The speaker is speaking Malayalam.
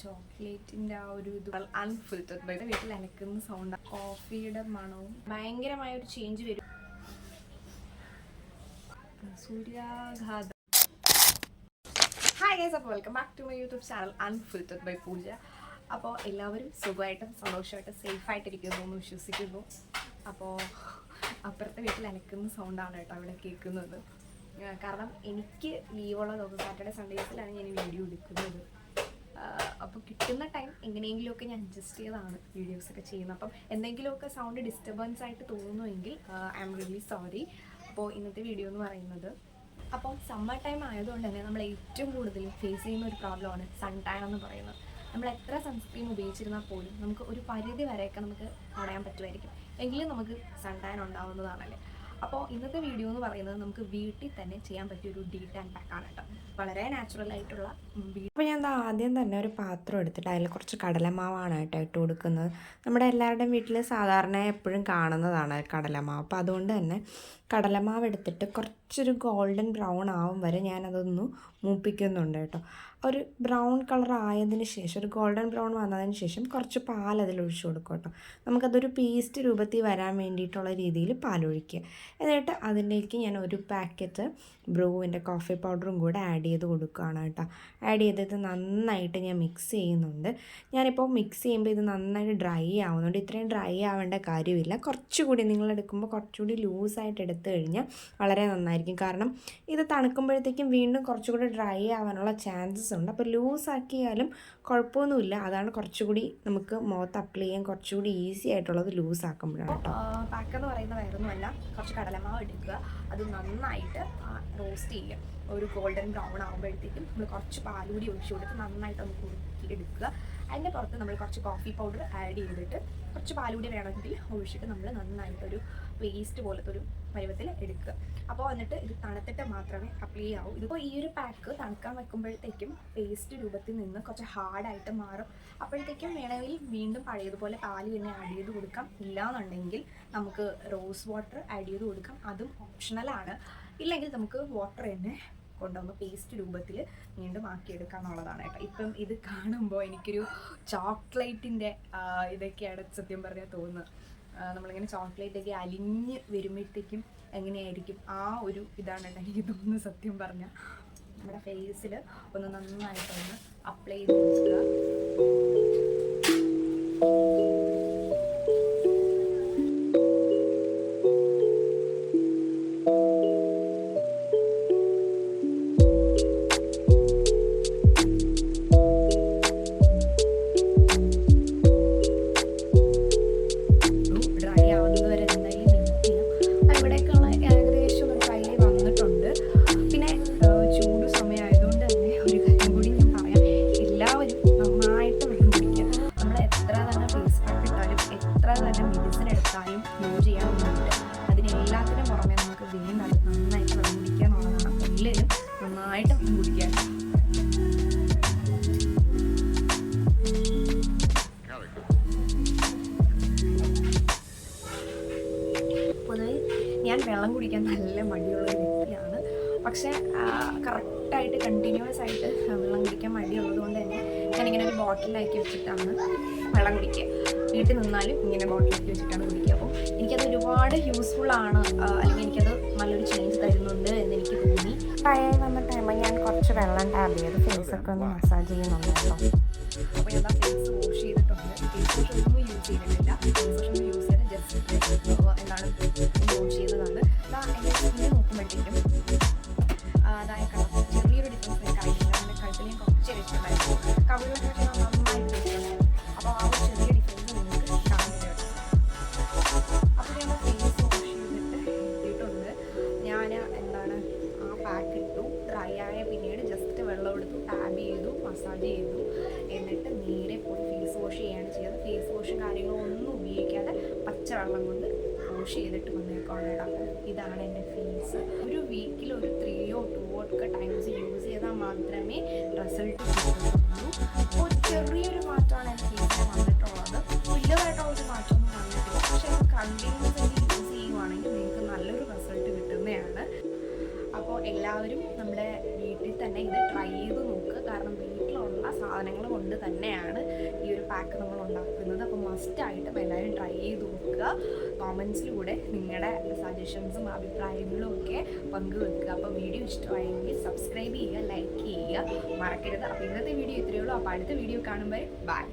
ചോക്ലേറ്റിൻ്റെ ആ ഒരു ഇത് അൺഫിൽറ്റർഡ് ബൈ വീട്ടിൽ അനക്കുന്ന സൗണ്ട്, കോഫിയുടെ മണവും ഭയങ്കരമായ ഒരു ചേഞ്ച് വരും. സൂര്യാഘാതം. ഹായ് ഗൈസ്, അപ്പോൾ welcome back to my YouTube channel unfiltered by Pooja. അപ്പോൾ എല്ലാവരും സുഖമായിട്ടും സന്തോഷമായിട്ടും സേഫായിട്ടിരിക്കുന്നു എന്ന് വിശ്വസിക്കുന്നു. അപ്പോൾ അപ്പുറത്തെ വീട്ടിൽ അനക്കുന്ന സൗണ്ടാണ് കേട്ടോ അവിടെ കേൾക്കുന്നത്. കാരണം എനിക്ക് ലീവുള്ള ദിവസം സാറ്റർഡേ സൺഡേസിലാണ് ഞാൻ ഈ വീഡിയോ എടുക്കുന്നത്. അപ്പോൾ കിട്ടുന്ന ടൈം എങ്ങനെയെങ്കിലുമൊക്കെ ഞാൻ അഡ്ജസ്റ്റ് ചെയ്താണ് വീഡിയോസൊക്കെ ചെയ്യുന്നത്. അപ്പം എന്തെങ്കിലുമൊക്കെ സൗണ്ട് ഡിസ്റ്റർബൻസ് ആയിട്ട് തോന്നുമെങ്കിൽ ഐ ആം റിയലി സോറി. അപ്പോൾ ഇന്നത്തെ വീഡിയോ എന്ന് പറയുന്നത്, അപ്പം സമ്മർ ടൈം ആയതുകൊണ്ട് തന്നെ നമ്മൾ ഏറ്റവും കൂടുതൽ ഫേസ് ചെയ്യുന്ന ഒരു പ്രോബ്ലമാണ് സൺ ടാൻ എന്ന് പറയുന്നത്. നമ്മൾ എത്ര സൺസ്ക്രീൻ ഉപയോഗിച്ചിരുന്നാൽ പോലും നമുക്ക് ഒരു പരിധി വരെയൊക്കെ നമുക്ക് തടയാൻ പറ്റുമായിരിക്കും, എങ്കിലും നമുക്ക് സൺ ടാൻ ഉണ്ടാവുന്നതാണല്ലേ. അപ്പോൾ ഇന്നത്തെ വീഡിയോ എന്ന് പറയുന്നത് നമുക്ക് വീട്ടിൽ തന്നെ ചെയ്യാൻ പറ്റിയൊരു ഡീ ടാൻ പാക്കാണ് കേട്ടോ. വളരെ നാച്ചുറൽ ആയിട്ടുള്ള. അപ്പോൾ ഞാൻ ആദ്യം തന്നെ ഒരു പാത്രം എടുത്തിട്ട് അതിൽ കുറച്ച് കടലമാവാണ് കേട്ടോ ഇട്ട് കൊടുക്കുന്നത്. നമ്മുടെ എല്ലാവരുടെയും വീട്ടിൽ സാധാരണ എപ്പോഴും കാണുന്നതാണ് കടലമാവ്. അപ്പോൾ അതുകൊണ്ട് തന്നെ കടലമാവ് എടുത്തിട്ട് കുറച്ചൊരു ഗോൾഡൻ ബ്രൗൺ ആവും വരെ ഞാനതൊന്ന് മൂപ്പിക്കുന്നുണ്ട് കേട്ടോ. ഒരു ബ്രൗൺ കളർ ആയതിന് ശേഷം, ഒരു ഗോൾഡൻ ബ്രൗൺ വന്നതിന് ശേഷം കുറച്ച് പാൽ അതിൽ ഒഴിച്ചു കൊടുക്കും കേട്ടോ. നമുക്കതൊരു പേസ്റ്റ് രൂപത്തിൽ വരാൻ വേണ്ടിയിട്ടുള്ള രീതിയിൽ പാലൊഴിക്കുക. എന്നിട്ട് അതിലേക്ക് ഞാൻ ഒരു പാക്കറ്റ് ബ്രൂവിൻ്റെ കോഫി പൗഡറും കൂടെ ആഡ് ചെയ്ത് കൊടുക്കുകയാണ് കേട്ടോ. ആഡ് ചെയ്തിട്ട് നന്നായിട്ട് ഞാൻ മിക്സ് ചെയ്യുന്നുണ്ട്. ഞാനിപ്പോൾ മിക്സ് ചെയ്യുമ്പോൾ ഇത് നന്നായിട്ട് ഡ്രൈ ആവുന്നുണ്ട്. ഇത്രയും ഡ്രൈ ആവേണ്ട കാര്യമില്ല. കുറച്ചുകൂടി നിങ്ങളെടുക്കുമ്പോൾ കുറച്ചുകൂടി ലൂസായിട്ട് എടുത്തു കഴിഞ്ഞാൽ വളരെ നന്നായിരിക്കും. കാരണം ഇത് തണുക്കുമ്പോഴത്തേക്കും വീണ്ടും കുറച്ചുകൂടി ഡ്രൈ ആവാനുള്ള ചാൻസസ് ഉണ്ട്. അപ്പോൾ ലൂസാക്കിയാലും കുഴപ്പമൊന്നുമില്ല. അതാണ് കുറച്ചുകൂടി നമുക്ക് മുഖത്ത് അപ്ലൈ ചെയ്യാൻ കുറച്ചുകൂടി ഈസി ആയിട്ടുള്ളത് ലൂസാക്കുമ്പോഴാണ് കേട്ടോ. പാക്ക് എന്ന് പറയുന്ന വേറൊന്നുമല്ല, കുറച്ച് കടലമാവ് എടുക്കുക, അത് നന്നായിട്ട് റോസ്റ്റ് ചെയ്യുക. ഒരു ഗോൾഡൻ ബ്രൗൺ ആകുമ്പോഴത്തേക്കും നമ്മൾ കുറച്ച് പാലുകൂടി ഒഴിച്ചു കൊടുത്ത് നന്നായിട്ട് ഒന്ന് കുറുക്കി എടുക്കുക. അതിൻ്റെ പുറത്ത് നമ്മൾ കുറച്ച് കോഫി പൗഡർ ആഡ് ചെയ്തിട്ട് കുറച്ച് പാലുകൂടി വേണമെങ്കിൽ ഒഴിച്ചിട്ട് നമ്മൾ നന്നായിട്ടൊരു പേസ്റ്റ് പോലത്തെ ഒരു പരുവത്തിൽ എടുക്കുക. അപ്പോൾ എന്നിട്ട് ഇത് തണുത്തിട്ട് മാത്രമേ അപ്ലൈ ആവൂ. ഇതിപ്പോൾ ഈ ഒരു പാക്ക് തണുക്കാൻ വെക്കുമ്പോഴത്തേക്കും പേസ്റ്റ് രൂപത്തിൽ നിന്ന് കുറച്ച് ഹാർഡായിട്ട് മാറും. അപ്പോഴത്തേക്കും വേണമെങ്കിൽ വീണ്ടും പഴയതുപോലെ പാല് തന്നെ ആഡ് ചെയ്ത് കൊടുക്കാം. ഇല്ലാന്നുണ്ടെങ്കിൽ നമുക്ക് റോസ് വാട്ടർ ആഡ് ചെയ്ത് കൊടുക്കാം, അതും ഓപ്ഷണലാണ്. ഇല്ലെങ്കിൽ നമുക്ക് വാട്ടർ തന്നെ കൊണ്ടുവന്ന് പേസ്റ്റ് രൂപത്തിൽ വീണ്ടും ആക്കിയെടുക്കാന്നുള്ളതാണ് കേട്ടോ. ഇപ്പം ഇത് കാണുമ്പോൾ എനിക്കൊരു ചോക്ലേറ്റിൻ്റെ ഇതൊക്കെയാണ് സത്യം പറഞ്ഞാൽ തോന്നുന്നത്. നമ്മളിങ്ങനെ ചോക്ലേറ്റൊക്കെ അലിഞ്ഞ് വരുമ്പോഴത്തേക്കും എങ്ങനെയായിരിക്കും ആ ഒരു ഇതാണ് എനിക്ക് തോന്നുന്നത്. സത്യം പറഞ്ഞാൽ നമ്മുടെ ഫേസിൽ ഒന്ന് നന്നായിട്ടൊന്ന് അപ്ലൈ ചെയ്ത് കൊടുക്കുക. അതിനെല്ലാത്തിനും പുറമെ നമുക്ക് വീണ്ടും നന്നായിട്ട് വെള്ളം കുടിക്കുക എന്നുള്ളതാണ്. അപ്പോൾ എല്ലാവരും നന്നായിട്ട് വെള്ളം കുടിക്കുക. പൊതുവെ ഞാൻ വെള്ളം കുടിക്കാൻ നല്ല മടിയുള്ള ഒരു വ്യക്തിയാണ്. പക്ഷേ കറക്റ്റായിട്ട് കണ്ടിന്യൂസ് ആയിട്ട് വെള്ളം കുടിക്കാൻ മടിയുള്ളത് കൊണ്ട് തന്നെ ഞാനിങ്ങനെ ഒരു ബോട്ടിലാക്കി വെച്ചിട്ടാണ് വെള്ളം കുടിക്കുക. വീട്ടിൽ നിന്നാലും ഇങ്ങനെ ബോട്ടിലാക്കി വെച്ചിട്ടാണ് കുടിക്കുക. അപ്പോൾ എനിക്കത് ഒരുപാട് യൂസ്ഫുൾ ആണ്, അല്ലെങ്കിൽ എനിക്കത് നല്ലൊരു ചേഞ്ച് തരുന്നുണ്ട് എന്ന് എനിക്ക് തോന്നി. ഡ്രൈയായി വന്ന ടൈമിൽ ഞാൻ കുറച്ച് വെള്ളം ടാബ് ചെയ്ത് ഫേസൊക്കെ ഒന്ന് മസാജ് ചെയ്യുന്നുണ്ടല്ലോ. അപ്പോൾ ഞാൻ ഫേസ് വാഷ് ചെയ്തിട്ടുണ്ട്. ഫേസ് വാഷ് ഒന്നും യൂസ് ചെയ്തിട്ടില്ല. ഫേസ് വാഷ് ഒന്നും യൂസ് ചെയ്ത് ജസ്റ്റ് എന്താണ് വാഷ് ചെയ്തതാണ്. എൻ്റെ സ്കിന്ന് നോക്കുമ്പോഴത്തേക്കും അതായത് ചെറിയൊരു ഡിഫറൻസ് കഴിക്കില്ല. എൻ്റെ കഴുത്തിലേയും കുറച്ച് ഇഷ്ടമായിരുന്നു, കവിളിലൊക്കെ നന്നായിട്ട് ഇഷ്ടമായിരുന്നു. അപ്പോൾ ആ ഒരു ചെറിയ ഡിഫറൻസ് നിങ്ങൾക്ക് കാണുന്നുണ്ട്. അപ്പോൾ ഞാൻ ഫേസ് വാഷ് ചെയ്തിട്ട് എത്തിയിട്ടുണ്ട്. ഞാൻ എന്താണ് ആ പാക്ക് ഇട്ടു, ഡ്രൈ ആയ പിന്നീട് ജസ്റ്റ് വെള്ളം എടുത്തു, ടാബ് ചെയ്തു, മസാജ് ചെയ്തു, എന്നിട്ട് നേരെ പോയി ഫേസ് വാഷ് ചെയ്യാണ് ചെയ്തത്. ഫേസ് വാഷും കാര്യങ്ങളൊന്നും ഉപയോഗിക്കാതെ പച്ചവെള്ളം കൊണ്ട് വാഷ് ചെയ്തിട്ട് വന്നേക്കാണ്. അപ്പോൾ ഇതാണ് എൻ്റെ ഫേസ്. ഒരു വീക്കിൽ ഒരു 3 or 2 ടൈംസ് യൂസ് ചെയ്താൽ മാത്രമേ റിസൾട്ട് കിട്ടുള്ളൂ. അപ്പോൾ ചെറിയൊരു മാറ്റമാണ് എൻ്റെ ഫേസിൽ വന്നിട്ടുള്ളത്. വലിയതായിട്ടുള്ളൊരു മാറ്റമൊന്നും വന്നിട്ടില്ല. പക്ഷേ കണ്ടിന്യൂസ് യൂസ് ചെയ്യുവാണെങ്കിൽ നിങ്ങൾക്ക് നല്ലൊരു റിസൾട്ട് കിട്ടുന്നതാണ്. അപ്പോൾ എല്ലാവരും നമ്മുടെ വീട്ടിൽ തന്നെ ഇത് ട്രൈ ചെയ്ത് നോക്കുക. കാരണം വീട്ടിലുള്ള സാധനങ്ങൾ കൊണ്ട് തന്നെയാണ് ഈ ഒരു പാക്ക് നമ്മൾ ഉണ്ടാക്കുന്നത്. അപ്പോൾ മസ്റ്റായിട്ടും എല്ലാവരും ട്രൈ ചെയ്ത് നോക്കുക. കോമൻസിലൂടെ നിങ്ങളുടെ സജഷൻസും അഭിപ്രായങ്ങളും ഒക്കെ പങ്കുവെക്കുക. അപ്പോൾ വീഡിയോ ഇഷ്ടമായെങ്കിൽ സബ്സ്ക്രൈബ് ചെയ്യുക, ലൈക്ക് ചെയ്യുക മറക്കരുത്. അപ്പോൾ ഇന്നത്തെ വീഡിയോ ഇത്രയേ ഉള്ളൂ. അപ്പോൾ അടുത്ത വീഡിയോ കാണുമ്പോൾ ബൈ.